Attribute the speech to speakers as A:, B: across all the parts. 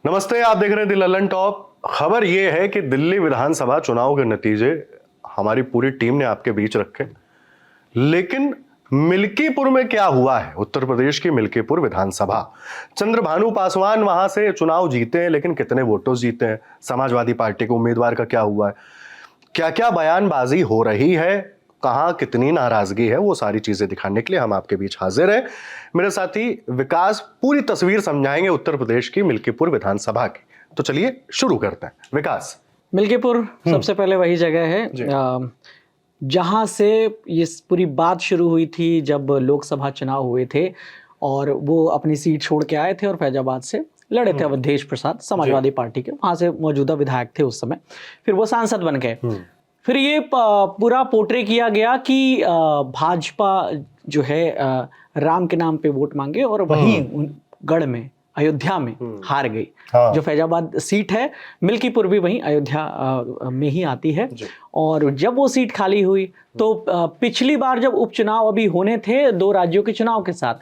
A: नमस्ते, आप देख रहे हैं द ललन टॉप। खबर यह है कि दिल्ली विधानसभा चुनाव के नतीजे हमारी पूरी टीम ने आपके बीच रखे, लेकिन मिल्कीपुर में क्या हुआ है? उत्तर प्रदेश की मिल्कीपुर विधानसभा, चंद्रभानु पासवान वहां से चुनाव जीते हैं, लेकिन कितने वोटों से जीते हैं? समाजवादी पार्टी के उम्मीदवार का क्या हुआ है? क्या क्या बयानबाजी हो रही है? कहां कितनी नाराजगी है? वो सारी चीजें दिखाने के लिए हम आपके बीच हाजिर हैं। मेरे साथी विकास पूरी तस्वीर समझाएंगे उत्तर प्रदेश की मिल्कीपुर विधानसभा की। तो चलिए शुरू करते हैं। विकास,
B: मिल्कीपुर सबसे पहले वही जगह है जहां से ये पूरी बात शुरू हुई थी जब लोकसभा चुनाव हुए थे और वो अपनी सीट छोड़ के आए थे और फैजाबाद से लड़े थे अवधेश प्रसाद, समाजवादी पार्टी के वहां से मौजूदा विधायक थे उस समय। फिर वो सांसद बन गए। फिर ये पूरा पोर्ट्रे किया गया कि भाजपा जो है राम के नाम पे वोट मांगे और वहीं गढ़ में अयोध्या में हार गई। जो फैजाबाद सीट है, मिल्कीपुर भी वहीं अयोध्या में ही आती है। और जब वो सीट खाली हुई तो पिछली बार जब उपचुनाव अभी होने थे 2 राज्यों के चुनाव के साथ,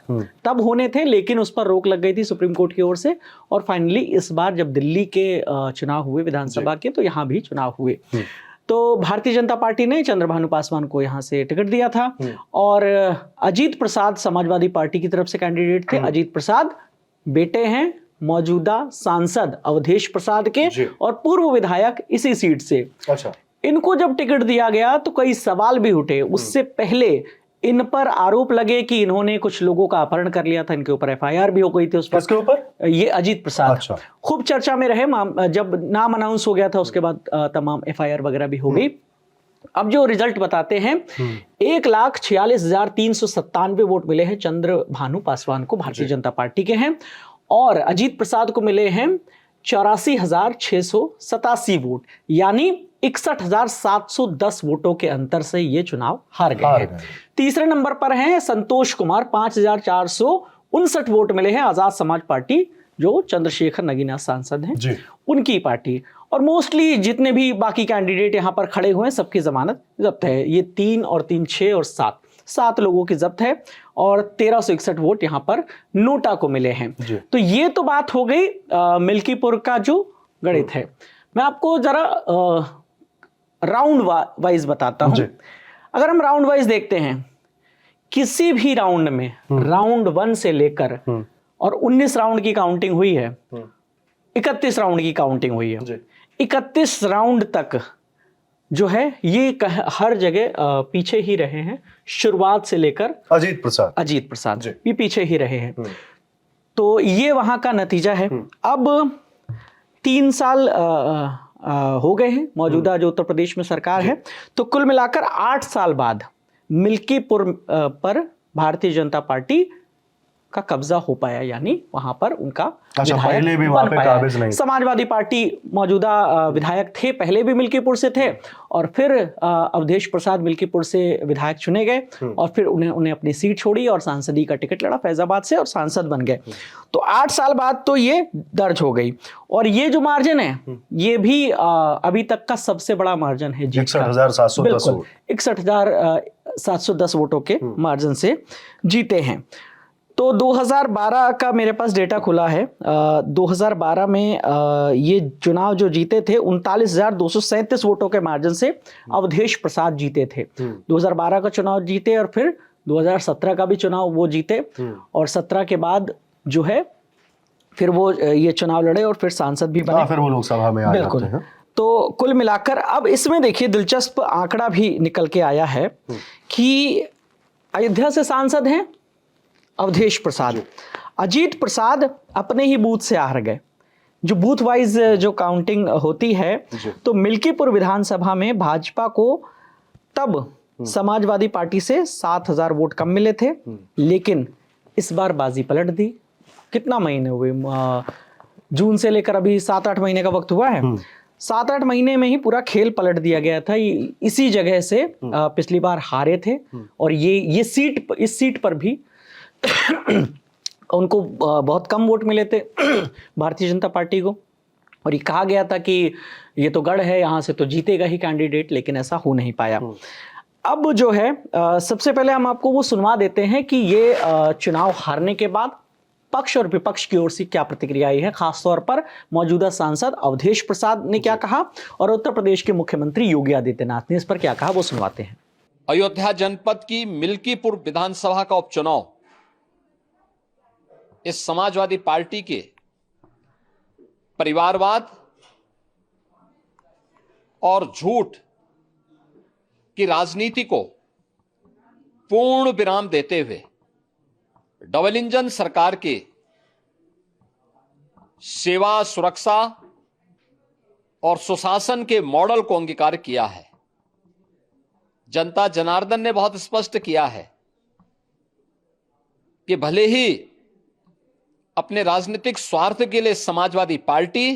B: तब होने थे, लेकिन उस पर रोक लग गई थी सुप्रीम कोर्ट की ओर से। और फाइनली इस बार जब दिल्ली के चुनाव हुए विधानसभा के, तो यहाँ भी चुनाव हुए। तो भारतीय जनता पार्टी ने चंद्रभानु पासवान को यहाँ से टिकट दिया था और अजीत प्रसाद समाजवादी पार्टी की तरफ से कैंडिडेट थे। अजीत प्रसाद बेटे हैं मौजूदा सांसद अवधेश प्रसाद के और पूर्व विधायक इसी सीट से।
A: अच्छा,
B: इनको जब टिकट दिया गया तो कई सवाल भी उठे। उससे पहले इन पर आरोप लगे कि इन्होंने कुछ लोगों का अपहरण कर लिया था। इनके ऊपर एफआईआर भी हो गई थी उस पर।
A: किसके ऊपर? ये
B: अजीत प्रसाद।
A: अच्छा।
B: खूब चर्चा में रहे। जब नाम अनाउंस हो गया था उसके बाद तमाम एफआईआर वगैरह भी हो गई। अब जो रिजल्ट बताते हैं, 1,46,397 वोट मिले हैं चंद्रभानु पासवान को, भारतीय जनता पार्टी के हैं। और अजीत प्रसाद को मिले हैं 84,687 वोट, यानी 61,710 वोटों के अंतर से ये चुनाव हार गए हैं। तीसरे नंबर पर हैं संतोष कुमार, 5,459 वोट मिले हैं आजाद समाज पार्टी, जो चंद्रशेखर नगीना सांसद हैं, उनकी पार्टी। और मोस्टली जितने भी बाकी कैंडिडेट यहाँ पर खड़े हुए हैं सबकी जमानत जब्त है। ये 3 और 3, 6 और 7 लोगों की जब्त है और 1,361 वोट यहाँ पर नोटा को मिले हैं। तो ये तो बात हो गई मिल्कीपुर का जो गणित है। मैं आपको जरा राउंड वाइज बताता हूं। अगर हम राउंड वाइज देखते हैं, किसी भी राउंड में राउंड 1 से लेकर और 19 राउंड की काउंटिंग हुई है, 31 राउंड की काउंटिंग हुई है, 31 राउंड तक जो है ये हर जगह पीछे ही रहे हैं। शुरुआत से लेकर अजीत प्रसाद भी पीछे ही रहे हैं। तो ये वहां का नतीजा है। अब 3 साल हो गए हैं मौजूदा जो उत्तर प्रदेश में सरकार है, तो कुल मिलाकर 8 साल बाद मिल्कीपुर पर भारतीय जनता पार्टी का कब्जा हो पाया, यानी वहां पर उनका
A: पहले भी वहां पे काबिज नहीं।
B: समाजवादी पार्टी मौजूदा विधायक थे, पहले भी मिल्कीपुर से थे और फिर अवधेश प्रसाद मिल्कीपुर से विधायक चुने गए और फिर उन्हें अपनी सीट छोड़ी और सांसदी का टिकट लड़ा फैजाबाद से और सांसद बन गए। तो 8 साल बाद तो ये दर्ज हो गई। और ये जो मार्जिन है, ये भी अभी तक का सबसे बड़ा मार्जिन है जीत का। 61,710 वोटों के मार्जिन से जीते हैं। तो 2012 का मेरे पास डेटा खुला है। 2012 में ये चुनाव जो जीते थे 39,237 वोटों के मार्जिन से अवधेश प्रसाद जीते थे। 2012 का चुनाव जीते और फिर 2017 का भी चुनाव वो जीते और 17 के बाद जो है फिर वो ये चुनाव लड़े और फिर सांसद भी बने।
A: फिर वो लोकसभा में आ जाते हैं।
B: तो कुल मिलाकर अब इसमें देखिए दिलचस्प आंकड़ा भी निकल के आया है कि अयोध्या से सांसद हैं अवधेश प्रसाद। अजीत प्रसाद अपने ही बूथ से हार गए। जो बूथ वाइज जो काउंटिंग होती है, तो मिल्कीपुर विधानसभा में भाजपा को तब समाजवादी पार्टी से 7,000 वोट कम मिले थे, लेकिन इस बार बाजी पलट दी। कितना महीने हुए? जून से लेकर अभी 7-8 महीने का वक्त हुआ है। 7-8 महीने में ही पूरा खेल पलट दिया गया था। इसी जगह से पिछली बार हारे थे और इस सीट पर भी उनको बहुत कम वोट मिले थे भारतीय जनता पार्टी को। और ये कहा गया था कि ये तो गढ़ है, यहाँ से तो जीतेगा ही कैंडिडेट, लेकिन ऐसा हो नहीं पाया। अब जो है सबसे पहले हम आपको वो सुनवा देते हैं कि ये चुनाव हारने के बाद पक्ष और विपक्ष की ओर से क्या प्रतिक्रिया आई है, खासतौर पर मौजूदा सांसद अवधेश प्रसाद ने क्या कहा और उत्तर प्रदेश के मुख्यमंत्री योगी आदित्यनाथ ने इस पर क्या कहा, वो सुनवाते हैं।
C: अयोध्या जनपद की मिल्कीपुर विधानसभा का उपचुनाव इस समाजवादी पार्टी के परिवारवाद और झूठ की राजनीति को पूर्ण विराम देते हुए डबल इंजन सरकार के सेवा, सुरक्षा और सुशासन के मॉडल को अंगीकार किया है। जनता जनार्दन ने बहुत स्पष्ट किया है कि भले ही अपने राजनीतिक स्वार्थ के लिए समाजवादी पार्टी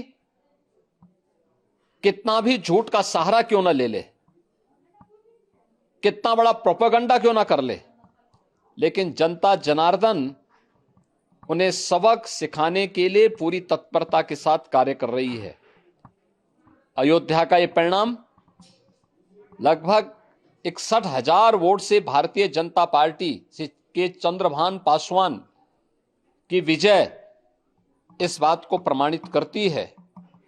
C: कितना भी झूठ का सहारा क्यों न ले ले, कितना बड़ा प्रोपेगेंडा क्यों ना कर ले, लेकिन जनता जनार्दन उन्हें सबक सिखाने के लिए पूरी तत्परता के साथ कार्य कर रही है। अयोध्या का यह परिणाम लगभग 61,000 वोट से भारतीय जनता पार्टी के चंद्रभान पासवान की विजय इस बात को प्रमाणित करती है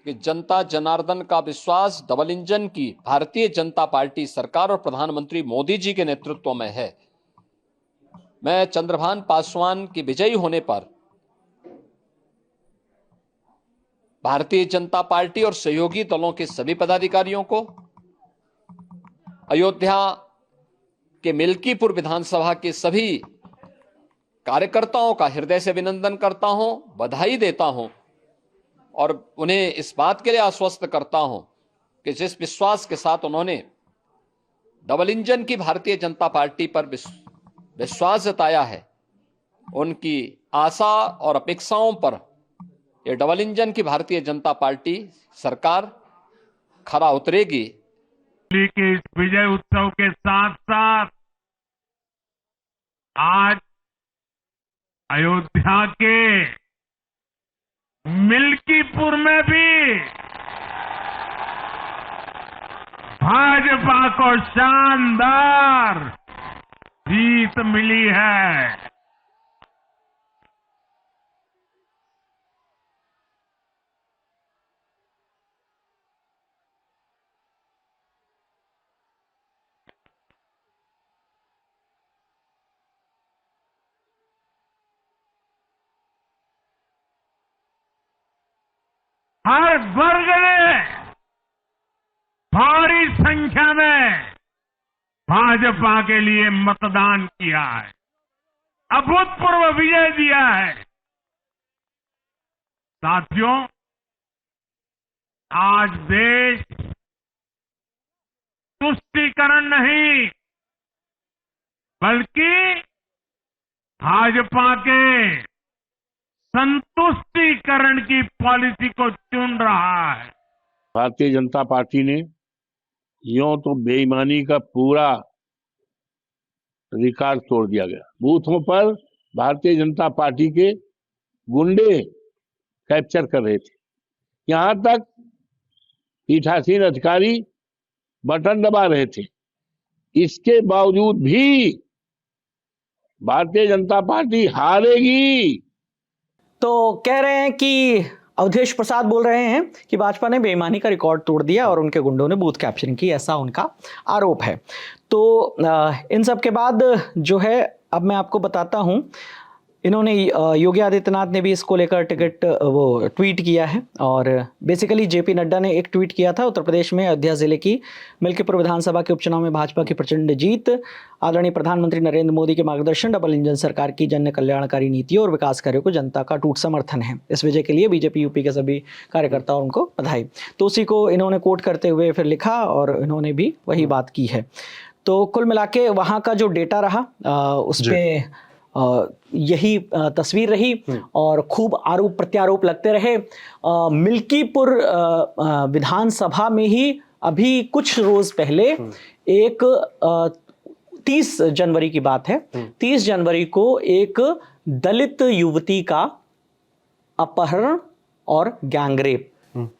C: कि जनता जनार्दन का विश्वास डबल इंजन की भारतीय जनता पार्टी सरकार और प्रधानमंत्री मोदी जी के नेतृत्व में है। मैं चंद्रभान पासवान की विजयी होने पर भारतीय जनता पार्टी और सहयोगी दलों के सभी पदाधिकारियों को, अयोध्या के मिल्कीपुर विधानसभा के सभी कार्यकर्ताओं का हृदय से अभिनंदन करता हूं, बधाई देता हूं और उन्हें इस बात के लिए आश्वस्त करता हूं कि जिस विश्वास के साथ उन्होंने डबल इंजन की भारतीय जनता पार्टी पर विश्वास जताया है, उनकी आशा और अपेक्षाओं पर ये डबल इंजन की भारतीय जनता पार्टी सरकार खरा उतरेगी।
D: के इस विजय उत्सव के साथ साथ आज अयोध्या के मिल्कीपुर में भी भाजपा को शानदार जीत मिली है। हर वर्ग ने भारी संख्या में भाजपा के लिए मतदान किया है, अभूतपूर्व विजय दिया है। साथियों, आज देश तुष्टीकरण नहीं बल्कि भाजपा के संतुष्टीकरण की पॉलिसी को चुन रहा है।
E: भारतीय जनता पार्टी ने यूं तो बेईमानी का पूरा रिकॉर्ड तोड़ दिया गया। बूथों पर भारतीय जनता पार्टी के गुंडे कैप्चर कर रहे थे, यहां तक पीठासीन अधिकारी बटन दबा रहे थे। इसके बावजूद भी भारतीय जनता पार्टी हारेगी।
B: तो कह रहे हैं कि अवधेश प्रसाद बोल रहे हैं कि भाजपा ने बेईमानी का रिकॉर्ड तोड़ दिया और उनके गुंडों ने बूथ कैप्चरिंग की, ऐसा उनका आरोप है। तो इन सब के बाद जो है, अब मैं आपको बताता हूं, इन्होंने योगी आदित्यनाथ ने भी इसको लेकर वो ट्वीट किया है और बेसिकली जेपी नड्डा ने एक ट्वीट किया था। उत्तर प्रदेश में अयोध्या जिले की मिल्कीपुर विधानसभा के उपचुनाव में भाजपा की प्रचंड जीत, आदरणीय प्रधानमंत्री नरेंद्र मोदी के मार्गदर्शन, डबल इंजन सरकार की जन कल्याणकारी नीतियों और विकास कार्यों को जनता का टूट समर्थन है। इस विजय के लिए बीजेपी यूपी के सभी कार्यकर्ताओं उनको बधाई। तो उसी को इन्होंने कोट करते हुए फिर लिखा और इन्होंने भी वही बात की है। तो कुल मिला के वहाँ का जो डेटा रहा उस पर यही तस्वीर रही और खूब आरोप प्रत्यारोप लगते रहे। मिल्कीपुर विधानसभा में ही अभी कुछ रोज पहले एक 30 जनवरी की बात है, 30 जनवरी को एक दलित युवती का अपहरण और गैंगरेप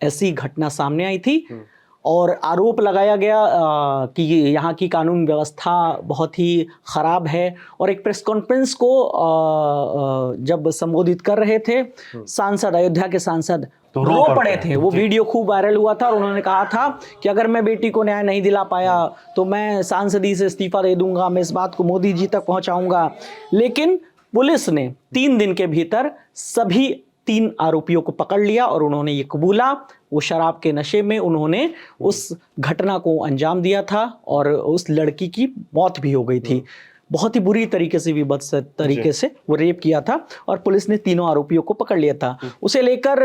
B: ऐसी घटना सामने आई थी और आरोप लगाया गया कि यहाँ की कानून व्यवस्था बहुत ही ख़राब है। और एक प्रेस कॉन्फ्रेंस को जब संबोधित कर रहे थे सांसद, अयोध्या के सांसद
A: तो
B: रो पड़े थे। वो वीडियो खूब वायरल हुआ था और उन्होंने कहा था कि अगर मैं बेटी को न्याय नहीं दिला पाया तो मैं सांसदी से इस्तीफा दे दूंगा, मैं इस बात को मोदी जी तक पहुंचाऊंगा। लेकिन पुलिस ने 3 दिन के भीतर सभी 3 आरोपियों को पकड़ लिया और उन्होंने ये कबूला, वो शराब के नशे में उन्होंने उस घटना को अंजाम दिया था और उस लड़की की मौत भी हो गई थी। बहुत ही बुरी तरीके से, विभत्स तरीके से वो रेप किया था और पुलिस ने तीनों आरोपियों को पकड़ लिया था। उसे लेकर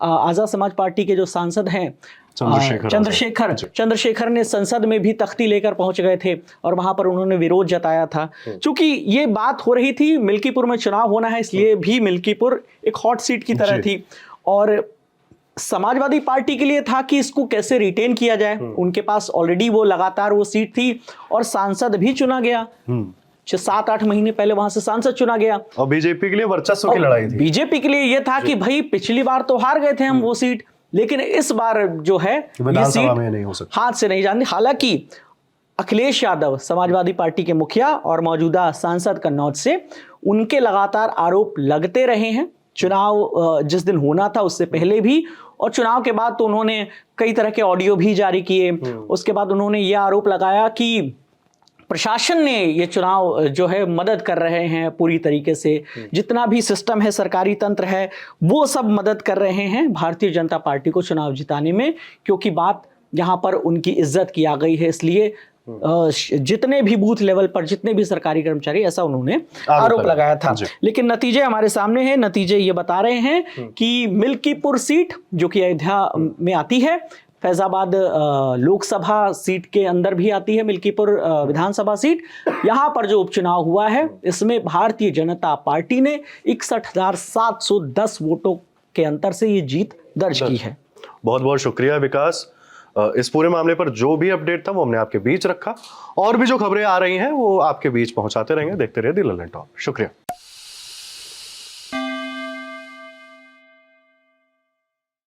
B: आजाद समाज पार्टी के जो सांसद हैं चंद्रशेखर ने संसद में भी तख्ती लेकर पहुंच गए थे और वहां पर उन्होंने विरोध जताया था। क्योंकि ये बात हो रही थी, मिल्कीपुर में चुनाव होना है, इसलिए भी मिल्कीपुर एक हॉट सीट की तरह थी और समाजवादी पार्टी के लिए था कि इसको कैसे रिटेन किया जाए। उनके पास ऑलरेडी वो लगातार वो सीट थी और सांसद भी चुना गया। 7-8 महीने पहले वहां से सांसद चुना गया
A: और बीजेपी के लिए वर्चस्व की लड़ाई थी।
B: बीजेपी के लिए यह था कि भाई पिछली बार तो हार गए थे हम वो सीट, लेकिन इस बार जो है ये सीट
A: नहीं हो सकती,
B: हाथ से नहीं जाने। हालांकि अखिलेश यादव समाजवादी पार्टी के मुखिया और मौजूदा सांसद कन्नौज से उनके लगातार आरोप लगते रहे हैं। चुनाव जिस दिन होना था उससे पहले भी और चुनाव के बाद तो उन्होंने कई तरह के ऑडियो भी जारी किए। उसके बाद उन्होंने ये आरोप लगाया कि प्रशासन ने ये चुनाव जो है मदद कर रहे हैं पूरी तरीके से, जितना भी सिस्टम है, सरकारी तंत्र है, वो सब मदद कर रहे हैं भारतीय जनता पार्टी को चुनाव जिताने में, क्योंकि बात यहाँ पर उनकी इज्जत की आ गई है। इसलिए जितने भी बूथ लेवल पर जितने भी सरकारी कर्मचारी, ऐसा उन्होंने आरोप लगाया था। लेकिन नतीजे हमारे सामने हैं। नतीजे ये बता रहे हैं कि मिल्कीपुर सीट जो कि अयोध्या में आती है, फैजाबाद लोकसभा सीट के अंदर भी आती है मिल्कीपुर विधानसभा सीट, यहाँ पर जो उपचुनाव हुआ है इसमें भारतीय जनता पार्टी ने 61,710 वोटों के अंतर से ये जीत दर्ज की है।
A: बहुत बहुत शुक्रिया विकास। इस पूरे मामले पर जो भी अपडेट था वो हमने आपके बीच रखा और भी जो खबरें आ रही हैं वो आपके बीच पहुंचाते रहेंगे। देखते रहिए दी लल्लन टॉप। शुक्रिया।